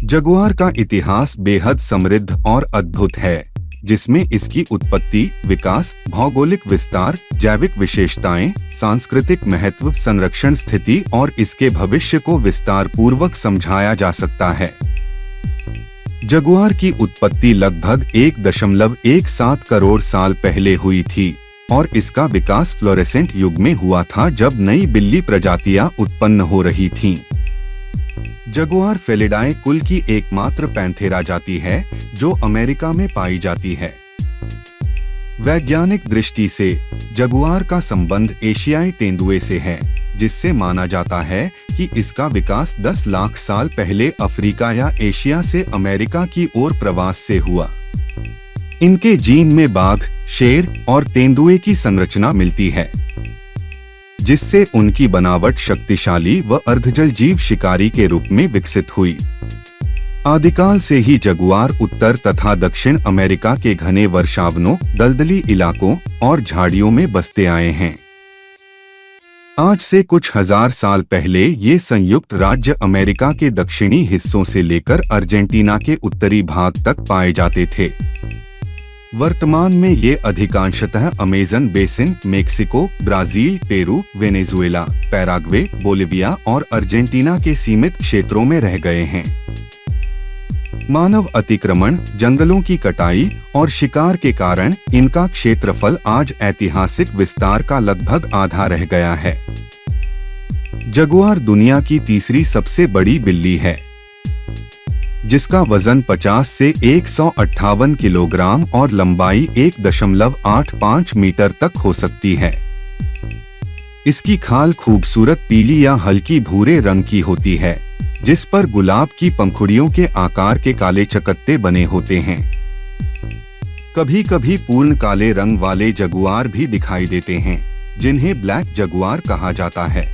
Jaguar का इतिहास बेहद समृद्ध और अद्भुत है, जिसमें इसकी उत्पत्ति, विकास, भौगोलिक विस्तार, जैविक विशेषताएं, सांस्कृतिक महत्व, संरक्षण स्थिति और इसके भविष्य को विस्तार पूर्वक समझाया जा सकता है। जगुआर की उत्पत्ति लगभग 1.17 करोड़ साल पहले हुई थी और इसका विकास फ्लोरेसेंट युग में हुआ था, जब नई बिल्ली प्रजातियां उत्पन्न हो रही थीं। जगुआर फेलिडाए कुल की एकमात्र पैंथेरा जाति है जो अमेरिका में पाई जाती है। वैज्ञानिक दृष्टि से जगुआर का संबंध एशियाई तेंदुए से है, जिससे माना जाता है कि इसका विकास 10 लाख साल पहले अफ्रीका या एशिया से अमेरिका की ओर प्रवास से हुआ। इनके जीन में बाघ, शेर और तेंदुए की संरचना मिलती है, जिससे उनकी बनावट शक्तिशाली व अर्धजल जीव शिकारी के रूप में विकसित हुई। आदिकाल से ही जगुआर उत्तर तथा दक्षिण अमेरिका के घने वर्षावनों, दलदली इलाकों और झाड़ियों में बसते आए हैं। आज से कुछ हजार साल पहले ये संयुक्त राज्य अमेरिका के दक्षिणी हिस्सों से लेकर अर्जेंटीना के उत्तरी भाग तक पाए जाते थे। वर्तमान में ये अधिकांशतः Amazon basin, Mexico, Brazil, Peru, Venezuela, Paraguay, Bolivia और अर्जेंटीना के सीमित क्षेत्रों में रह गए हैं। मानव अतिक्रमण, जंगलों की कटाई और शिकार के कारण इनका क्षेत्रफल आज ऐतिहासिक विस्तार का लगभग आधा रह गया है। जगुआर दुनिया की तीसरी सबसे बड़ी बिल्ली है, जिसका वजन 50 से 158 किलोग्राम और लंबाई 1.85 मीटर तक हो सकती है। इसकी खाल खूबसूरत पीली या हल्की भूरे रंग की होती है, जिस पर गुलाब की पंखुड़ियों के आकार के काले चकत्ते बने होते हैं। कभी-कभी पूर्ण काले रंग वाले जगुआर भी दिखाई देते हैं, जिन्हें ब्लैक जगुआर कहा जाता है।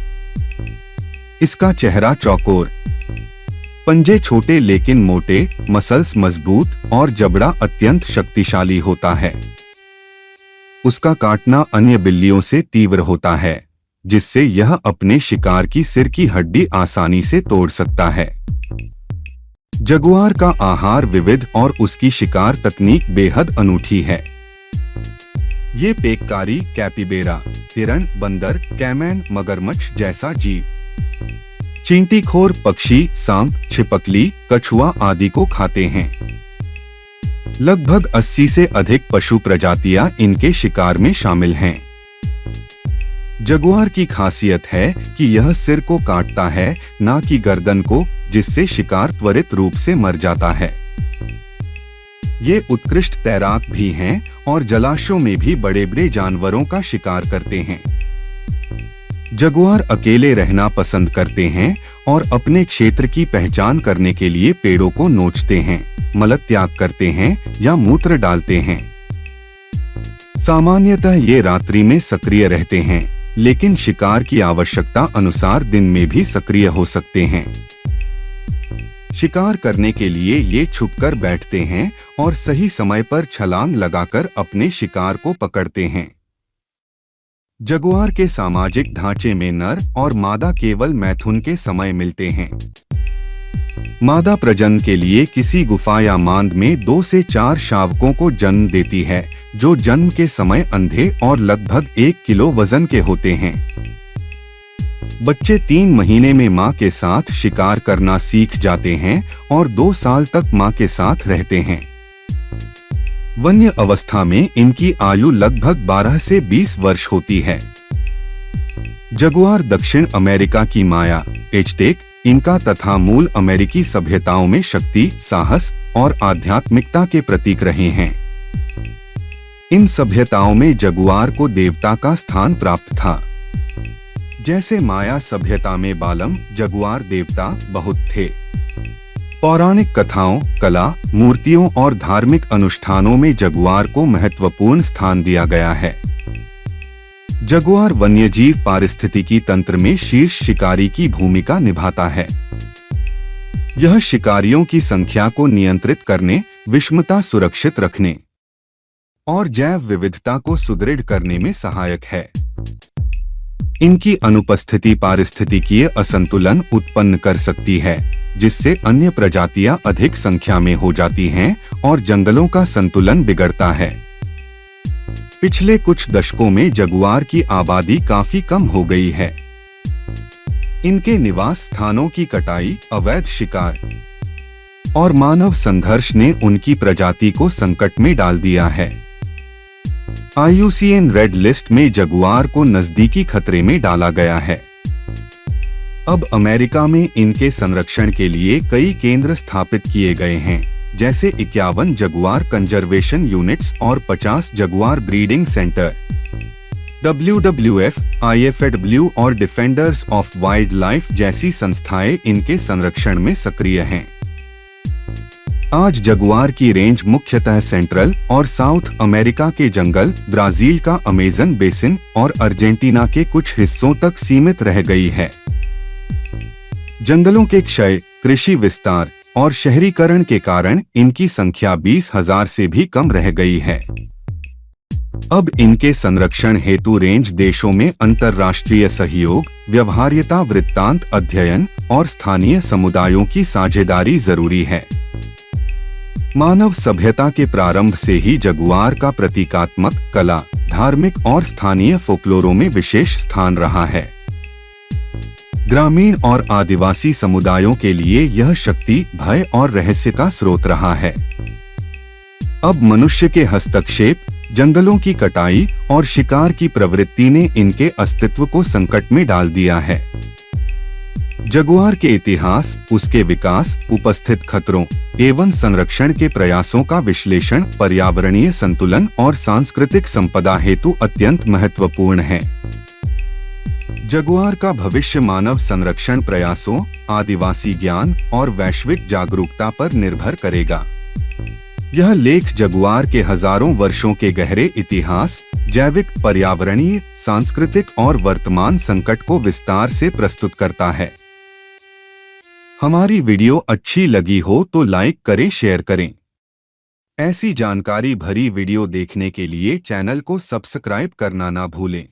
इसका चेहरा चौकोर, पंजे छोटे लेकिन मोटे, मसल्स मजबूत और जबड़ा अत्यंत शक्तिशाली होता है। उसका काटना अन्य बिल्लियों से तीव्र होता है, जिससे यह अपने शिकार की सिर की हड्डी आसानी से तोड़ सकता है। जगुआर का आहार विविध और उसकी शिकार तकनीक बेहद अनूठी है। ये पेककारी, कैपिबेरा, हिरण, बंदर, कैमैन, मगरमच्छ जैसा जीव, चींटीखोर पक्षी, सांप, छिपकली, कछुआ आदि को खाते हैं। लगभग 80 से अधिक पशु प्रजातियां इनके शिकार में शामिल हैं। जगुआर की खासियत है कि यह सिर को काटता है, न कि गर्दन को, जिससे शिकार त्वरित रूप से मर जाता है। ये उत्कृष्ट तैराक भी हैं और जलाशयों में भी बड़े-बड़े जानवरों का शिकार करते हैं। जगुआर अकेले रहना पसंद करते हैं और अपने क्षेत्र की पहचान करने के लिए पेड़ों को नोचते हैं, मलत्याग करते हैं या मूत्र डालते हैं। सामान्यतः ये रात्रि में सक्रिय रहते हैं, लेकिन शिकार की आवश्यकता अनुसार दिन में भी सक्रिय हो सकते हैं। शिकार करने के लिए ये छुपकर बैठते हैं और सही समय पर छलांग लगाकर अपने शिकार को पकड़ते हैं। जगुआर के सामाजिक ढांचे में नर और मादा केवल मैथुन के समय मिलते हैं। मादा प्रजनन के लिए किसी गुफा या मांद में 2 से 4 शावकों को जन्म देती है, जो जन्म के समय अंधे और लगभग 1 किलो वजन के होते हैं। बच्चे 3 महीने में मां के साथ शिकार करना सीख जाते हैं और 2 साल तक मां के साथ रहते हैं। वन्य अवस्था में इनकी आयु लगभग 12 से 20 वर्ष होती है। जगुआर दक्षिण अमेरिका की माया, एज़टेक, इंका तथा मूल अमेरिकी सभ्यताओं में शक्ति, साहस और आध्यात्मिकता के प्रतीक रहे हैं। इन सभ्यताओं में जगुआर को देवता का स्थान प्राप्त था। जैसे माया सभ्यता में बालम, जगुआर देवता बहुत थे। पौराणिक कथाओं, कला, मूर्तियों और धार्मिक अनुष्ठानों में जगुआर को महत्वपूर्ण स्थान दिया गया है। जगुआर वन्यजीव पारिस्थितिकी तंत्र में शीर्ष शिकारी की भूमिका निभाता है। यह शिकारियों की संख्या को नियंत्रित करने, विषमता सुरक्षित रखने और जैव विविधता को सुदृढ़ करने में सहायक है। इनकी अनुपस्थिति पारिस्थितिकीय असंतुलन उत्पन्न कर सकती है, जिससे अन्य प्रजातियां अधिक संख्या में हो जाती हैं और जंगलों का संतुलन बिगड़ता है। पिछले कुछ दशकों में जगुआर की आबादी काफी कम हो गई है। इनके निवास स्थानों की कटाई, अवैध शिकार और मानव संघर्ष ने उनकी प्रजाति को संकट में डाल दिया है। IUCN रेड लिस्ट में जगुआर को नजदीकी खतरे में डाला गया है। अब अमेरिका में इनके संरक्षण के लिए कई केंद्र स्थापित किए गए हैं, जैसे 51 जगुआर कंजर्वेशन यूनिट्स और 50 Jaguar breeding centre. WWF, IFAW और डिफेंडर्स ऑफ वाइल्ड लाइफ जैसी संस्थाएं इनके संरक्षण में सक्रिय हैं। आज जगुआर की रेंज मुख्यतः सेंट्रल और साउथ अमेरिका के जंगल, ब्राजील का अमेज़न बेसिन और अर्जेंटीना के कुछ हिस्सों तक सीमित रह गई है। जंगलों के क्षय, कृषि विस्तार और शहरीकरण के कारण इनकी संख्या 20,000 से भी कम रह गई है। अब इनके संरक्षण हेतु रेंज देशों में अंतर्राष्ट्रीय सहयोग, व्यवहार्यता वृत्तांत अध्ययन और स्थानीय समुदायों की साझेदारी जरूरी है। मानव सभ्यता के प्रारंभ से ही जगुआर का प्रतीकात्मक, कला, धार्मिक और स्थानीय फोकलोरों में विशेष स्थान रहा है। ग्रामीण और आदिवासी समुदायों के लिए यह शक्ति, भय और रहस्य का स्रोत रहा है। अब मनुष्य के हस्तक्षेप, जंगलों की कटाई और शिकार की प्रवृत्ति ने इनके अस्तित्व को संकट में डाल दिया है। जगुआर के इतिहास, उसके विकास, उपस्थित खतरों एवं संरक्षण के प्रयासों का विश्लेषण पर्यावरणीय संतुलन और सांस्कृतिक संपदा हेतु अत्यंत महत्वपूर्ण है। जगुआर का भविष्य मानव संरक्षण प्रयासों, आदिवासी ज्ञान और वैश्विक जागरूकता पर निर्भर करेगा। यह लेख जगुआर के हजारों वर्षों के गहरे इतिहास, जैविक, पर्यावरणीय, सांस्कृतिक और वर्तमान संकट को विस्तार से प्रस्तुत करता है। हमारी वीडियो अच्छी लगी हो तो लाइक करें, शेयर करें। ऐसी जानकारी भरी वीडियो देखने के लिए चैनल को सब्सक्राइब करना ना भूलें।